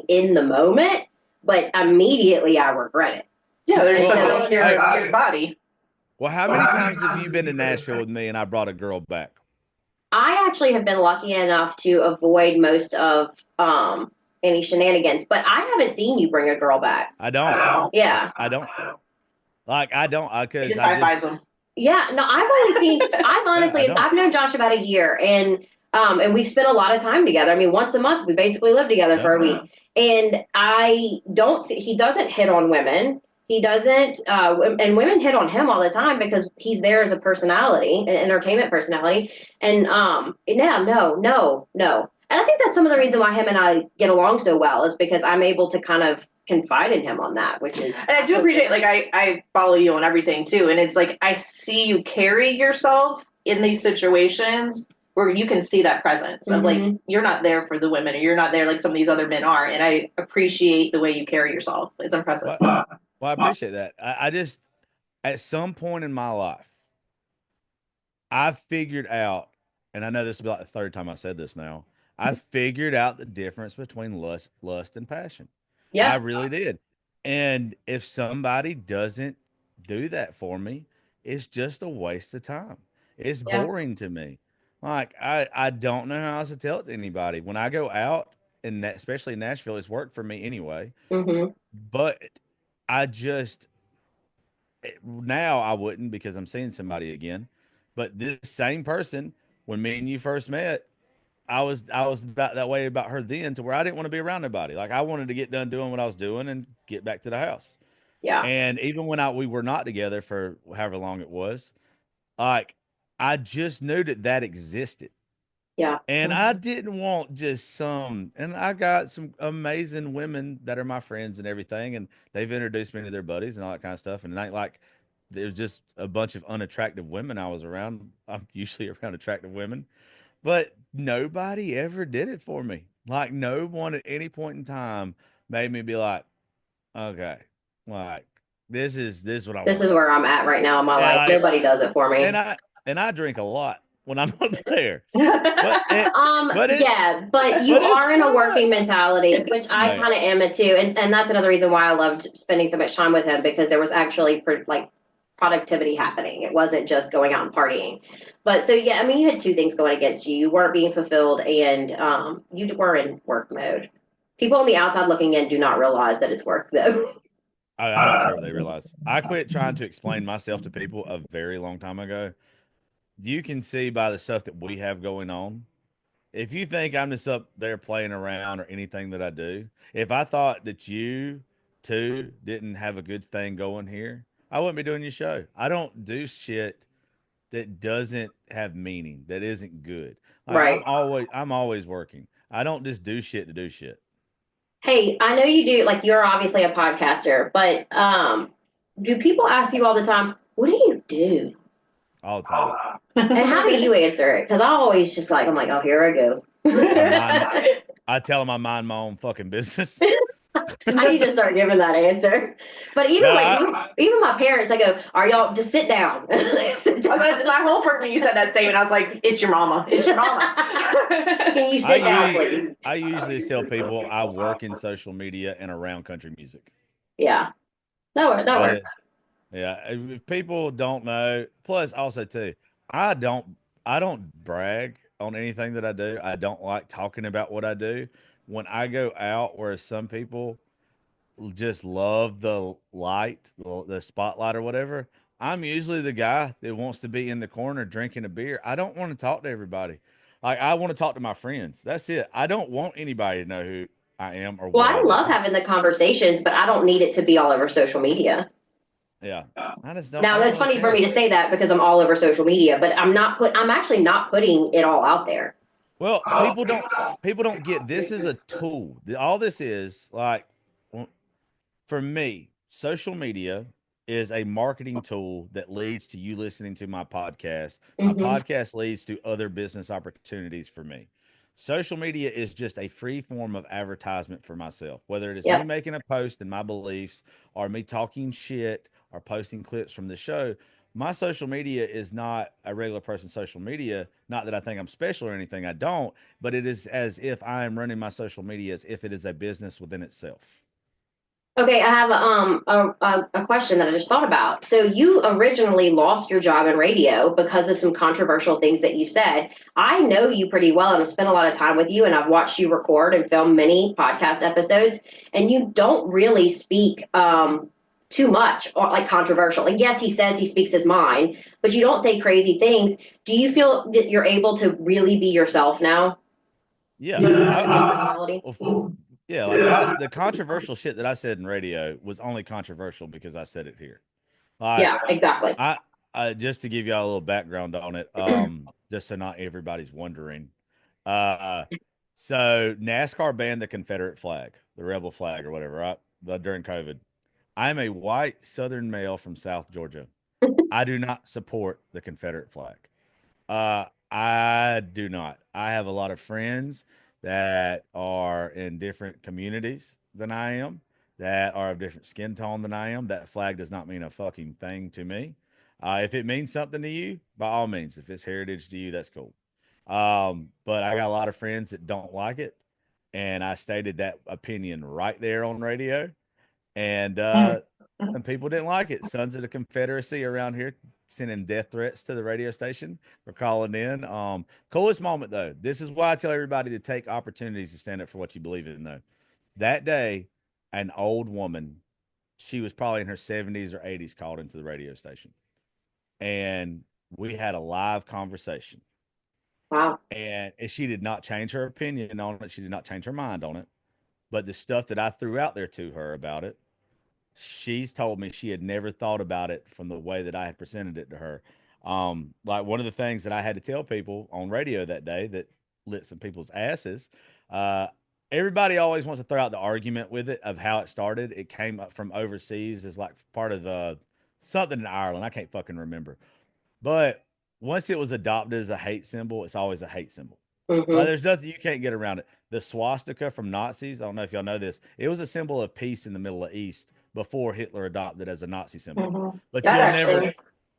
in the moment, but immediately I regret it. Yeah, there's your body. Well, how many times have you been to Nashville with me and I brought a girl back? I actually have been lucky enough to avoid most of any shenanigans, but I haven't seen you bring a girl back. I don't. Yeah. I don't. Because high fives them. Yeah, no, I've known Josh about a year, and we've spent a lot of time together. I mean, once a month, we basically live together for a week. And he doesn't hit on women. He doesn't, and women hit on him all the time because he's there as a personality, an entertainment personality. And, no. And I think that's some of the reason why him and I get along so well is because I'm able to kind of confide in him on that, which is. And I do appreciate, like, I follow you on everything too. And it's like, I see you carry yourself in these situations where you can see that presence of like, you're not there for the women, or you're not there like some of these other men are. And I appreciate the way you carry yourself. It's impressive. Well, I appreciate that. I just, at some point in my life, I figured out, and I know this is about the third time I said this now. I figured out the difference between lust and passion. I Yeah. really did. And if somebody doesn't do that for me, it's just a waste of time. It's Yeah. boring to me. Like I don't know how else to tell it to anybody. When I go out, and especially in Nashville, it's worked for me anyway. But I just now I wouldn't, because I'm seeing somebody again. But this same person, when me and you first met, I was about that way about her then, to where I didn't want to be around nobody. Like I wanted to get done doing what I was doing and get back to the house. Yeah. And even when we were not together for however long it was, like I just knew that existed. Yeah. And I didn't want just some, and I got some amazing women that are my friends and everything, and they've introduced me to their buddies and all that kind of stuff. And it ain't like there's just a bunch of unattractive women I was around. I'm usually around attractive women, but nobody ever did it for me. Like no one at any point in time made me be like, okay, like this is what I This want. is where I'm at right now in my Yeah, life. Nobody does it for me. And I drink a lot when I'm up there. But you are in a fun. working mentality, which I Right. kind of am it too, and that's another reason why I loved spending so much time with him, because there was actually like productivity happening. It wasn't just going out and partying. But so yeah, I mean, you had two things going against you. You weren't being fulfilled, and you were in work mode. People on the outside looking in do not realize that it's work, though. I don't care what they realize. I quit trying to explain myself to people a very long time ago. You can see by the stuff that we have going on. If you think I'm just up there playing around or anything that I do, if I thought that you two didn't have a good thing going here, I wouldn't be doing your show. I don't do shit that doesn't have meaning, that isn't good. Like Right. I'm always working. I don't just do shit to do shit. Hey, I know you do, like, you're obviously a podcaster, but do people ask you all the time, what do you do? All the time. And how do you answer it? Because I always just like, I'm like, oh, here I go. I tell them I mind my own fucking business. I need to start giving that answer. But even even my parents, I go, "Are y'all just sit down?" Sit down. My whole point when you said that statement, I was like, "It's your mama. It's your mama." Can you sit down, please? I usually tell people I work in social media and around country music. Yeah, that works. Yeah, if people don't know, plus also too, I don't I don't brag on anything that I do. I don't like talking about what I do. When I go out, where some people just love the light, the spotlight or whatever, I'm usually the guy that wants to be in the corner drinking a beer. I don't want to talk to everybody. Like I want to talk to my friends. That's it. I don't want anybody to know who I am or Well, what I I love do. having the conversations, but I don't need it to be all over social media. Yeah. I just don't. Now, I don't it's really funny for me care. to say that because I'm all over social media, but I'm actually not putting it all out there. Well, people don't get this is a tool. All this is like well, for me, social media is a marketing tool that leads to you listening to my podcast. My Hmm. podcast leads to other business opportunities for me. Social media is just a free form of advertisement for myself, whether it is me Yep. making a post and my beliefs or me talking shit or posting clips from the show. My social media is not a regular person's social media. Not that I think I'm special or anything, I don't, but it is as if I am running my social media as if it is a business within itself. Okay, I have a question that I just thought about. So you originally lost your job in radio because of some controversial things that you've said. I know you pretty well and I've spent a lot of time with you and I've watched you record and film many podcast episodes, and you don't really speak too much or like controversial. Like, yes, he says he speaks his mind, but you don't say crazy things. Do you feel that you're able to really be yourself now? Yeah, Personality? well, yeah, like the controversial shit that I said in radio was only controversial because I said it here. Like Yeah, exactly. I just to give y'all a little background on it, just so not everybody's wondering. Uh, so NASCAR banned the Confederate flag, the rebel flag or whatever, right? during COVID. I'm a white Southern male from South Georgia. I do not support the Confederate flag. I do not. I have a lot of friends that are in different communities than I am, that are of different skin tone than I am. That flag does not mean a fucking thing to me. If it means something to you, by all means, if it's heritage to you, that's cool. But I got a lot of friends that don't like it, and I stated that opinion right there on radio, and some people didn't like it. Sons of the Confederacy around here sending death threats to the radio station for calling in. Coolest moment though. This is why I tell everybody to take opportunities to stand up for what you believe in. Though that day, an old woman, she was probably in her 70s or 80s, called into the radio station, and we had a live conversation. Wow. And she did not change her opinion on it. She did not change her mind on it. But the stuff that I threw out there to her about it, she's told me she had never thought about it from the way that I had presented it to her. Like one of the things that I had to tell people on radio that day that lit some people's asses. Uh, Everybody always wants to throw out the argument with it of how it started. It came up from overseas as like part of something in Ireland. I can't fucking remember. But once it was adopted as a hate symbol, it's always a hate symbol. Mm-hmm. There's nothing, you can't get around it. The swastika from Nazis, I don't know if y'all know this, it was a symbol of peace in the Middle East before Hitler adopted it as a Nazi symbol. Mm-hmm. But That you'll actually, never,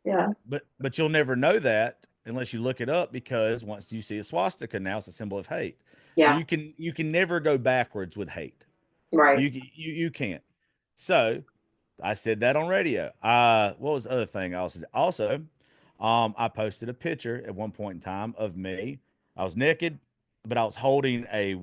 yeah. but you'll never know that unless you look it up, because once you see a swastika now, it's a symbol of hate. Yeah. You can never go backwards with hate. Right. You can't. So I said that on radio. What was the other thing I also I posted a picture at one point in time of me. I was naked, but I was holding a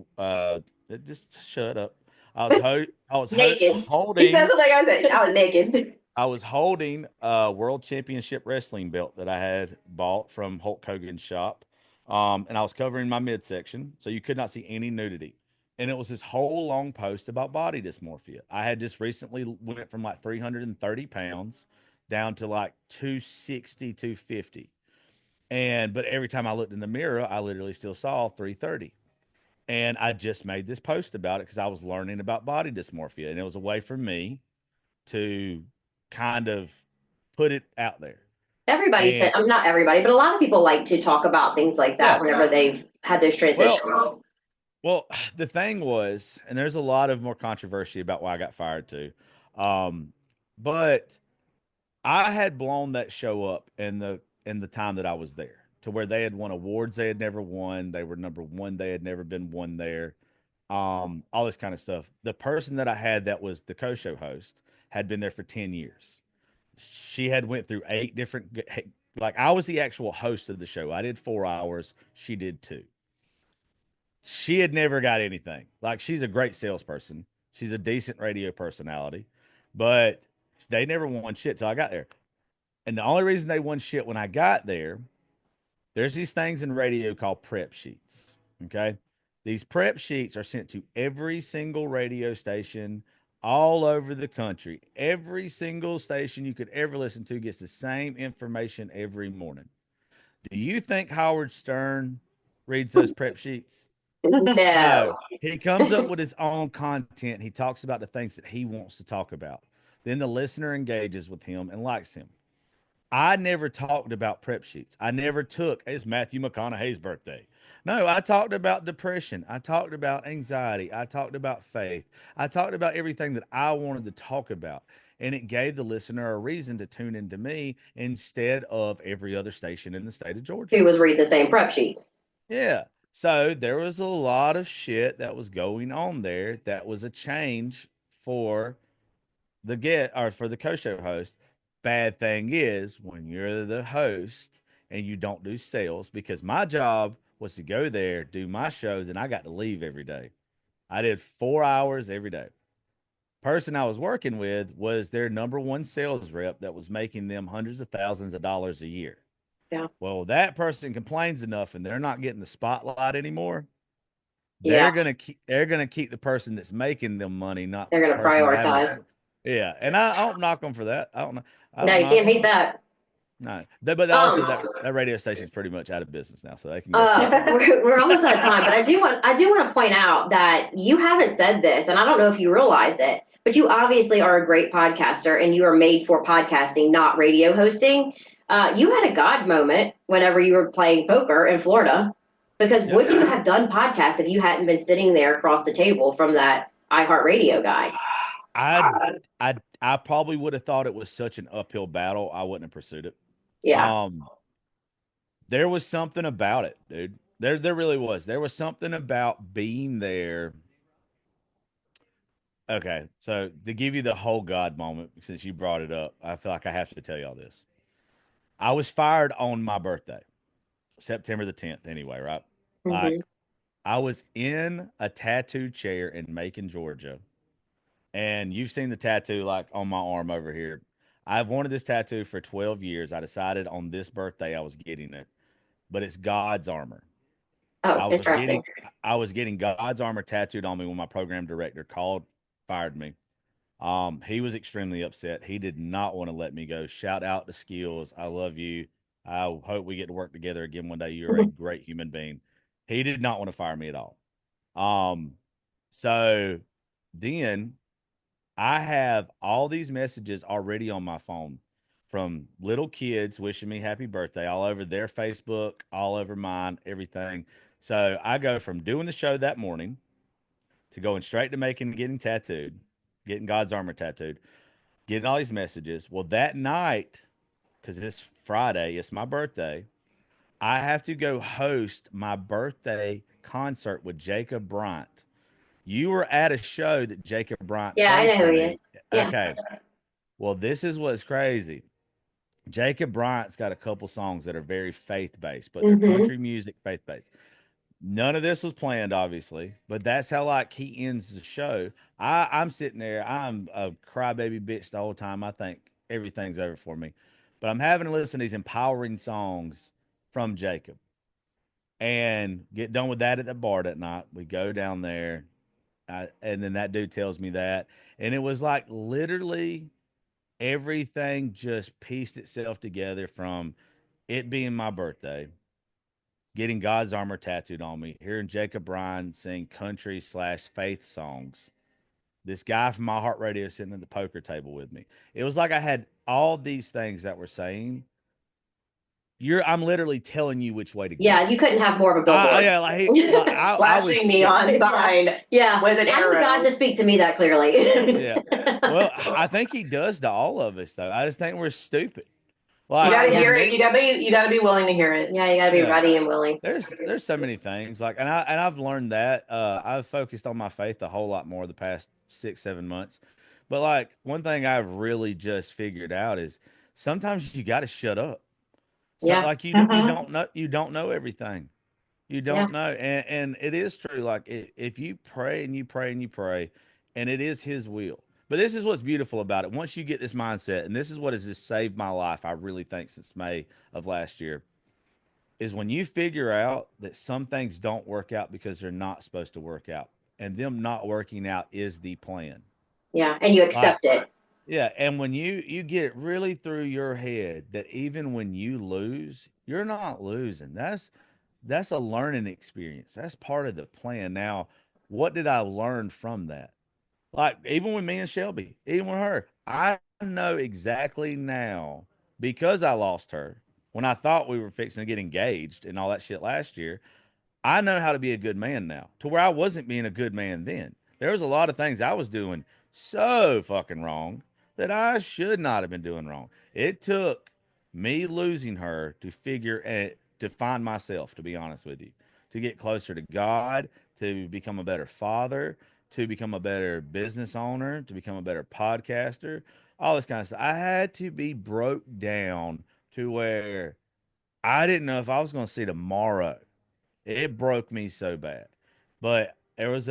just shut up. I was Naked. He holding said something. I said I was naked. I was holding a world championship wrestling belt that I had bought from Hulk Hogan's shop. And I was covering my midsection, so you could not see any nudity. And it was this whole long post about body dysmorphia. I had just recently went from like 330 pounds down to like 260, 250. But every time I looked in the mirror, I literally still saw 330. And I just made this post about it because I was learning about body dysmorphia. And it was a way for me to kind of put it out there. Everybody, I'm not everybody, but a lot of people like to talk about things like that whenever they've had those transitions. Well, the thing was, and there's a lot of more controversy about why I got fired too. But I had blown that show up in the time that I was there, to where they had won awards they had never won. They were number one. They had never been won there. All this kind of stuff. The person that I had that was the co-show host had been there for 10 years. She had went through 8 different, like I was the actual host of the show. I did 4 hours. She did 2. She had never got anything. Like, she's a great salesperson. She's a decent radio personality, but they never won shit till I got there. And the only reason they won shit when I got there, there's these things in radio called prep sheets. Okay. These prep sheets are sent to every single radio station all over the country. Every single station you could ever listen to gets the same information every morning. Do you think Howard Stern reads those prep sheets? No. He comes up with his own content. He talks about the things that he wants to talk about. Then the listener engages with him and likes him. I never talked about prep sheets. I never took, it's Matthew McConaughey's birthday. No, I talked about depression. I talked about anxiety. I talked about faith. I talked about everything that I wanted to talk about. And it gave the listener a reason to tune into me instead of every other station in the state of Georgia. He was reading the same prep sheet. Yeah. So there was a lot of shit that was going on there that was a change for for the co-show host. Bad thing is, when you're the host and you don't do sales, because my job was to go there, do my show, then I got to leave every day. I did 4 hours every day. Person I was working with was their number one sales rep that was making them hundreds of thousands of dollars a year. Yeah. Well, that person complains enough and they're not getting the spotlight anymore. Yeah. They're gonna keep the person that's making them money, not They're gonna prioritize. Yeah, and I don't knock them for that. I don't know. No, you can't hate that. No, but also that radio station is pretty much out of business now, so they can. We're almost out of time, but I do want to point out that you haven't said this, and I don't know if you realize it, but you obviously are a great podcaster and you are made for podcasting, not radio hosting. You had a God moment whenever you were playing poker in Florida, because Yep. would you have done podcasts if you hadn't been sitting there across the table from that iHeartRadio guy? I I probably would have thought it was such an uphill battle. I wouldn't have pursued it. Yeah. Um, there was something about it, dude. There really was. There was something about being there. Okay, so to give you the whole God moment, since you brought it up, I feel like I have to tell y'all this. I was fired on my birthday, September the 10th, anyway, right? Hmm. Like, I was in a tattoo chair in Macon, Georgia, and you've seen the tattoo like on my arm over here. I've wanted this tattoo for 12 years. I decided on this birthday I was getting it, but it's God's armor. Oh, I was interesting. getting I was getting God's armor tattooed on me when my program director fired me. He was extremely upset. He did not want to let me go. Shout out to Skills. I love you. I hope we get to work together again one day. You're a great human being. He did not want to fire me at all. Um, so then I have all these messages already on my phone from little kids wishing me happy birthday all over their Facebook, all over mine, everything. So I go from doing the show that morning to going straight to getting tattooed, getting God's armor tattooed, getting all these messages. Well, that night, because it's Friday, it's my birthday, I have to go host my birthday concert with Jacob Bryant. You were at a show that Jacob Bryant Yeah, I played know for who he me. is. Yeah. Okay. Well, this is what's crazy. Jacob Bryant's got a couple songs that are very faith based, but they're Hmm. country music faith based. None of this was planned, obviously, but that's how like he ends the show. I'm sitting there, I'm a crybaby bitch the whole time. I think everything's over for me, but I'm having to listen to these empowering songs from Jacob, and get done with that at the bar that night. We go down there, and then that dude tells me that, and it was like literally everything just pieced itself together from it being my birthday, getting God's armor tattooed on me, hearing Jacob Bryan sing country slash faith songs. This guy from my heart radio sitting at the poker table with me. It was like I had all these things that were saying, I'm literally telling you which way to Yeah, go. you couldn't have more of a billboard. Yeah, I was Flashing neon sign Yeah. with an I need God arrow. to speak to me that clearly. yeah. Well, I think he does to all of us though. I just think we're stupid. You Like gotta Yeah. hear it. You gotta be willing to hear it. Yeah, you got to be yeah. ready and willing. There's so many things like, and I've learned that I've focused on my faith a whole lot more the past 6 7 months, but like one thing I've really just figured out is sometimes you got to shut up. So Yeah. like Mhm. you don't know everything. You Yeah. don't know, and it is true. Like if you pray and you pray and you pray, and it is His will. But this is what's beautiful about it. Once you get this mindset, and this is what has just saved my life, I really think since May of last year, is when you figure out that some things don't work out because they're not supposed to work out, and them not working out is the plan. Yeah. And you Like, accept it. yeah, and when you get it really through your head that even when you lose, you're not losing. That's a learning experience. That's part of the plan. Now, what did I learn from that? Like even with me and Shelby, even with her, I know exactly now because I lost her when I thought we were fixing to get engaged and all that shit last year. I know how to be a good man now to where I wasn't being a good man then. There was a lot of things I was doing so fucking wrong that I should not have been doing wrong. It took me losing her to to find myself, to be honest with you, to get closer to God, to become a better father, to become a better business owner, to become a better podcaster, all this kind of stuff. I had to be broke down to where I didn't know if I was going to see tomorrow. It broke me so bad. But there was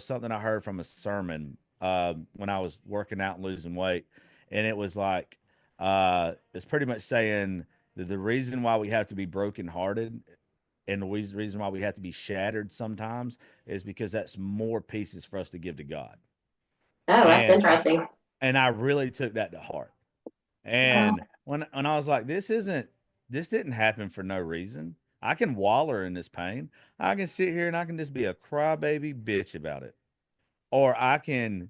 something I heard from a sermon when I was working out and losing weight, and it was like it's pretty much saying that the reason why we have to be brokenhearted and the reason why we have to be shattered sometimes is because that's more pieces for us to give to God. Oh, that's And interesting. I really took that to heart. And when I was like, this didn't happen for no reason. I can waller in this pain. I can sit here and I can just be a crybaby bitch about it. Or I can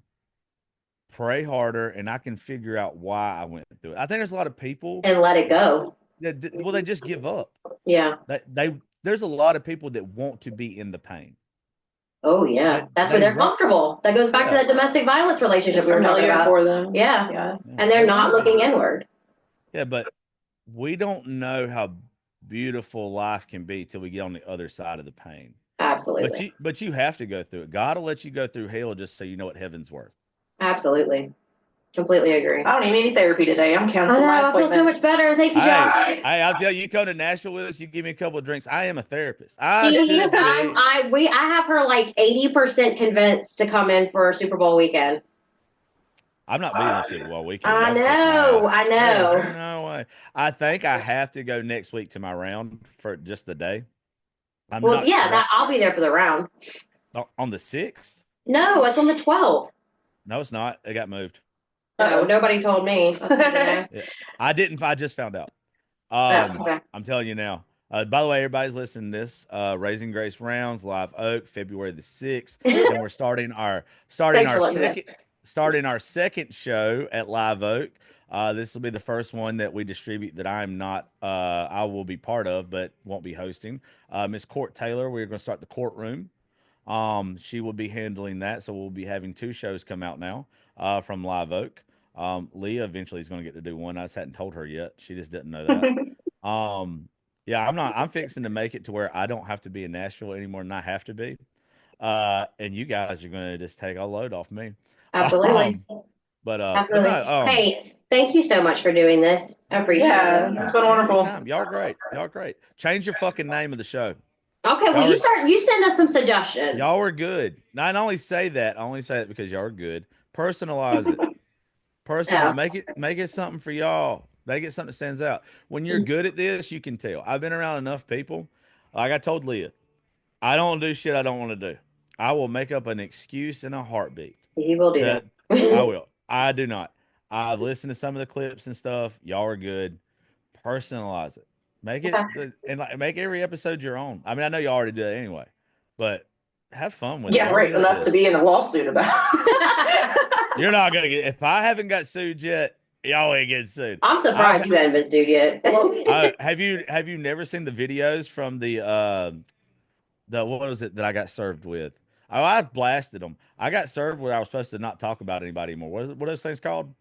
pray harder, and I can figure out why I went through it. I think there's a lot of people And let it go. well, they just give up. Yeah. There's a lot of people that want to be in the pain. Oh yeah. That's where they're comfortable. That goes back to that domestic violence relationship we were talking about. For them. Yeah. And they're not looking inward. Yeah, but we don't know how beautiful life can be till we get on the other side of the pain. Absolutely. But you have to go through it. God will let you go through hell just so you know what heaven's worth. Absolutely. Completely agree. I don't need any therapy today. I'm counting. I feel so much better. Thank you, Josh. Hey, I'll tell you, come to Nashville with us. You give me a couple of drinks. I am a therapist. I have her like 80% convinced to come in for Super Bowl weekend. I'm not being on Super Bowl weekend. I know. There's no way. I think I have to go next week to my round for just the day. I'll be there for the round. On the 6th? No, it's on the 12th. No, it's not. It got moved. No, nobody told me. Yeah, I didn't. I just found out. Okay. I'm telling you now. By the way, everybody's listening to this. Raising Grace Rounds, Live Oak, February the 6th. And we're starting our second show at Live Oak. This will be the first one that we distribute that I will be part of, but won't be hosting. Miss Court Taylor, we're going to start the courtroom. She will be handling that. So we'll be having 2 shows come out now from Live Oak. Leah eventually is going to get to do one. I just hadn't told her yet. She just didn't know that. Yeah, I'm fixing to make it to where I don't have to be in Nashville anymore than I have to be. And you guys are going to just take a load off me. Absolutely. Absolutely. Hey, thank you so much for doing this. I appreciate it. It's been wonderful. Y'all great. Change your fucking name of the show. Okay, well, you send us some suggestions. Y'all are good. Now, I only say that because y'all are good. Personalize it. Make it something for y'all. Make it something that stands out. When you're good at this, you can tell. I've been around enough people. Like I told Leah, I don't do shit I don't want to do. I will make up an excuse in a heartbeat. You will do that. I will. I do not. I've listened to some of the clips and stuff. Y'all are good. Personalize it. Make it and make every episode your own. I mean, I know you already do it anyway, but have fun with it. Yeah, right. Enough to be in a lawsuit about. You're not gonna get. If I haven't got sued yet, y'all ain't getting sued. I'm surprised you haven't been sued yet. Have you never seen the videos from the what was it that I got served with? Oh, I blasted them. I got served where I was supposed to not talk about anybody anymore. What are those things called?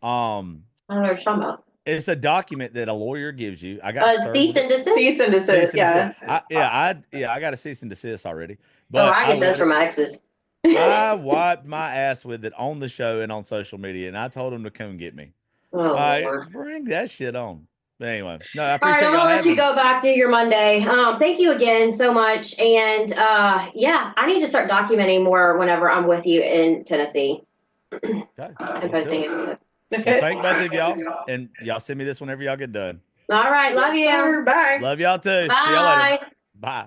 I don't know what you're talking about. It's a document that a lawyer gives you. I got cease and desist. Cease and desist. Yeah. I got a cease and desist already. But I get those from my exes. I wiped my ass with it on the show and on social media, and I told them to come get me. Bring that shit on. But anyway, no, I appreciate I'm gonna let you go back to your Monday. Thank you again so much, and I need to start documenting more whenever I'm with you in Tennessee. Okay. And posting it. Well, thank both of y'all, and y'all send me this whenever y'all get done. All right, love you. Bye. Love y'all too. Bye. See y'all later. Bye.